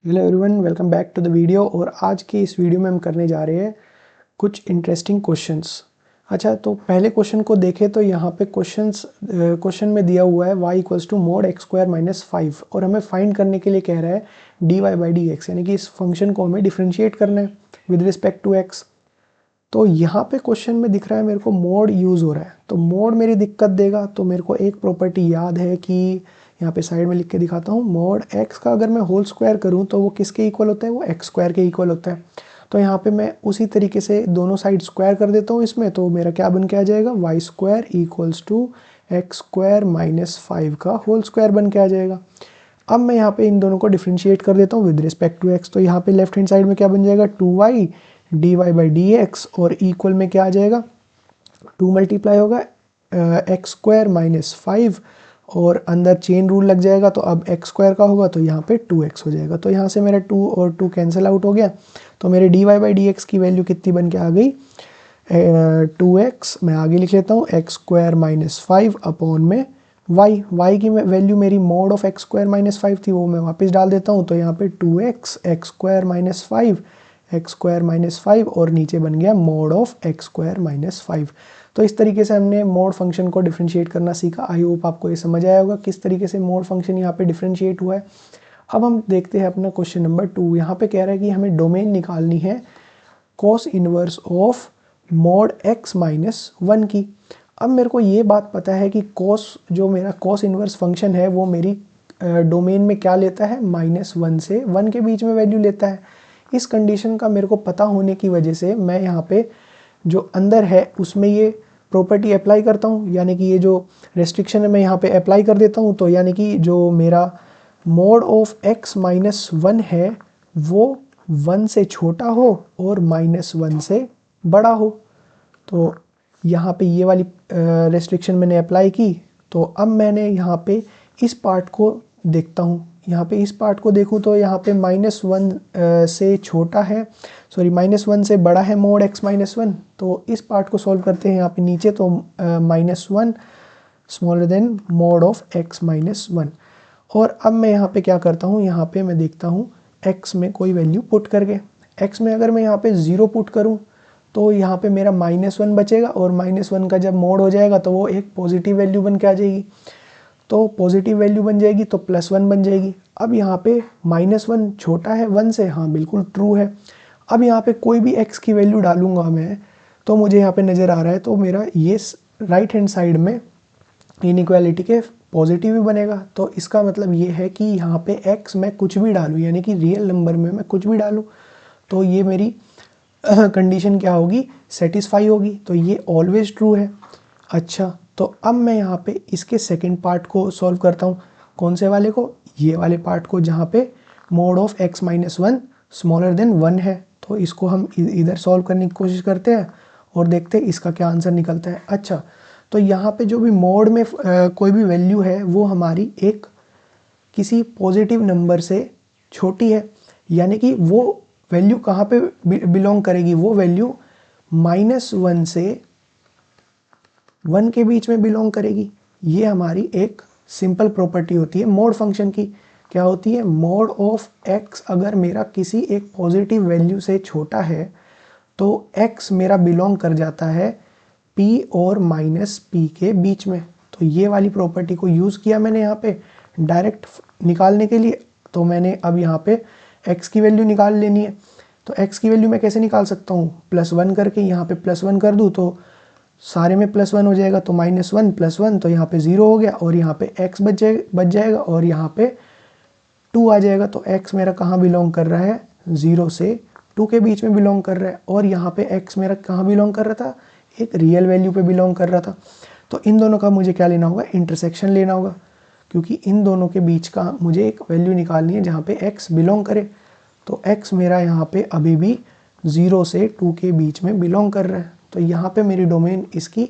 Hello everyone, welcome back to the video. और आज के इस वीडियो में हम करने जा रहे हैं कुछ इंटरेस्टिंग क्वेश्चंस। अच्छा, तो पहले क्वेश्चन को देखें तो यहाँ पे क्वेश्चन में दिया हुआ है y equals to mod x square minus 5 और हमें फाइंड करने के लिए कह रहा है dy बाई डी एक्स, यानी कि इस फंक्शन को हमें डिफ्रेंशिएट करना है विद रिस्पेक्ट टू x। तो यहाँ पे क्वेश्चन में दिख रहा है मेरे को मोड यूज़ हो रहा है, तो मोड मेरी दिक्कत देगा। तो मेरे को एक प्रॉपर्टी याद है कि यहाँ पे साइड में लिख के दिखाता हूँ, मोड एक्स का अगर मैं होल स्क्वायर करूँ तो वो किसके इक्वल होता है, वो एक्स स्क्वायर के इक्वल होता है। तो यहाँ पे मैं उसी तरीके से दोनों साइड स्क्वायर कर देता हूँ इसमें, तो मेरा क्या बन के आ जाएगा, y square equals to x square minus 5 का होल स्क्वायर बन के आ जाएगा। अब मैं यहाँ पे इन दोनों को डिफ्रेंशिएट कर देता हूँ विद रिस्पेक्ट टू एक्स। तो यहाँ पे लेफ्ट हैंड साइड में क्या बन जाएगा, 2y d y by d x, और इक्वल में क्या आ जाएगा, 2 मल्टीप्लाई होगा एक्स स्क्वायर माइनस 5 और अंदर चेन रूल लग जाएगा। तो अब एक्स स्क्वायर का होगा तो यहाँ पे 2x हो जाएगा। तो यहाँ से मेरा 2 और 2 कैंसिल आउट हो गया। तो मेरे d y by d x की वैल्यू कितनी बन के आ गई, 2x। मैं आगे लिख लेता हूँ, एक्स स्क्वायर माइनस 5 अपॉन में y की वैल्यू मेरी mode of x square minus 5 थी, वो मैं वापस डाल देता हूँ। तो यहाँ पे 2x x square minus 5 x square minus 5 और नीचे बन गया mode of x square minus 5। तो इस तरीके से हमने मोड फंक्शन को डिफ्रेंशिएट करना सीखा। आई होप आपको ये समझ आया होगा किस तरीके से मोड फंक्शन यहाँ पे डिफ्रेंशिएट हुआ है। अब हम देखते हैं अपना क्वेश्चन नंबर 2। यहाँ पे कह रहा है कि हमें डोमेन निकालनी है cos inverse of mode x minus 1 की। अब मेरे को ये बात पता है कि कॉस, जो मेरा कॉस इनवर्स फंक्शन है वो मेरी डोमेन में क्या लेता है, -1 से 1 के बीच में वैल्यू लेता है। इस कंडीशन का मेरे को पता होने की वजह से मैं यहाँ पे जो अंदर है उसमें ये प्रॉपर्टी अप्लाई करता हूँ, यानी कि ये जो रेस्ट्रिक्शन है मैं यहाँ पे अप्लाई कर देता हूँ। तो यानी कि जो मेरा मोड ऑफ एक्स माइनस 1 है वो 1 से छोटा हो और -1 से बड़ा हो। तो यहाँ पे ये वाली रेस्ट्रिक्शन मैंने अप्लाई की। तो अब मैंने यहाँ पे इस पार्ट को देखता हूँ, यहाँ पे इस पार्ट को देखूँ तो यहाँ पे -1 से छोटा है, सॉरी -1 से बड़ा है मोड x -1। तो इस पार्ट को सॉल्व करते हैं यहाँ पे नीचे। तो -1 smaller than mode of x -1। और अब मैं यहाँ पे क्या करता हूँ, यहाँ पे मैं देखता हूँ x में कोई वैल्यू पुट करके। x में अगर मैं यहाँ पे 0 पुट करूँ तो यहाँ पे मेरा -1 बचेगा, और -1 का जब मोड हो जाएगा तो वो एक पॉजिटिव वैल्यू बन के आ जाएगी। तो पॉजिटिव वैल्यू बन जाएगी तो +1 बन जाएगी। अब यहाँ पे -1 छोटा है 1 से, हाँ बिल्कुल ट्रू है। अब यहाँ पे कोई भी x की वैल्यू डालूंगा मैं तो मुझे यहाँ पे नज़र आ रहा है, तो मेरा ये राइट हैंड साइड में इनइक्वालिटी के पॉजिटिव ही बनेगा। तो इसका मतलब ये है कि यहाँ पे x मैं कुछ भी डालूँ, यानी कि रियल नंबर में मैं कुछ भी डालूँ तो ये मेरी कंडीशन क्या होगी, सेटिस्फाई होगी। तो ये ऑलवेज ट्रू है। अच्छा, तो अब मैं यहाँ पे इसके सेकंड पार्ट को सॉल्व करता हूँ। कौन से वाले को, ये वाले पार्ट को, जहाँ पे mode of x -1 smaller than 1 है। तो इसको हम इधर सॉल्व करने की कोशिश करते हैं और देखते हैं इसका क्या आंसर निकलता है। अच्छा, तो यहाँ पे जो भी मोड में कोई भी वैल्यू है वो हमारी एक किसी पॉजिटिव नंबर से छोटी है, यानी कि वो वैल्यू कहाँ पे बिलोंग करेगी, वो वैल्यू -1 से 1 के बीच में बिलोंग करेगी। ये हमारी एक सिंपल प्रॉपर्टी होती है मोड फंक्शन की। क्या होती है, मोड ऑफ x अगर मेरा किसी एक पॉजिटिव वैल्यू से छोटा है तो x मेरा बिलोंग कर जाता है p और -p के बीच में। तो ये वाली प्रॉपर्टी को यूज़ किया मैंने यहाँ पे डायरेक्ट निकालने के लिए। तो मैंने अब यहाँ पे x की वैल्यू निकाल लेनी है। तो x की वैल्यू मैं कैसे निकाल सकता हूँ, +1 करके। यहाँ पे +1 कर दूँ तो सारे में +1 हो जाएगा, तो -1 +1 तो यहाँ पे 0 हो गया, और यहाँ पे x बच जाएगा और यहाँ पे 2 आ जाएगा। तो x मेरा कहाँ बिलोंग कर रहा है, 0 से 2 के बीच में बिलोंग कर रहा है। और यहाँ पे x मेरा कहाँ बिलोंग कर रहा था, एक रियल वैल्यू पे बिलोंग कर रहा था। तो इन दोनों का मुझे क्या लेना होगा, इंटरसेक्शन लेना होगा, क्योंकि इन दोनों के बीच का मुझे एक वैल्यू निकालनी है जहाँ पे x बिलोंग करे। तो x मेरा यहाँ पे अभी भी 0 से 2 के बीच में बिलोंग कर रहा है। तो यहाँ पे मेरी डोमेन इसकी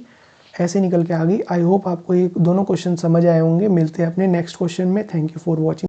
ऐसे निकल के आ गई। आई होप आपको ये दोनों क्वेश्चन समझ आए होंगे। मिलते हैं अपने नेक्स्ट क्वेश्चन में। Thank you for watching.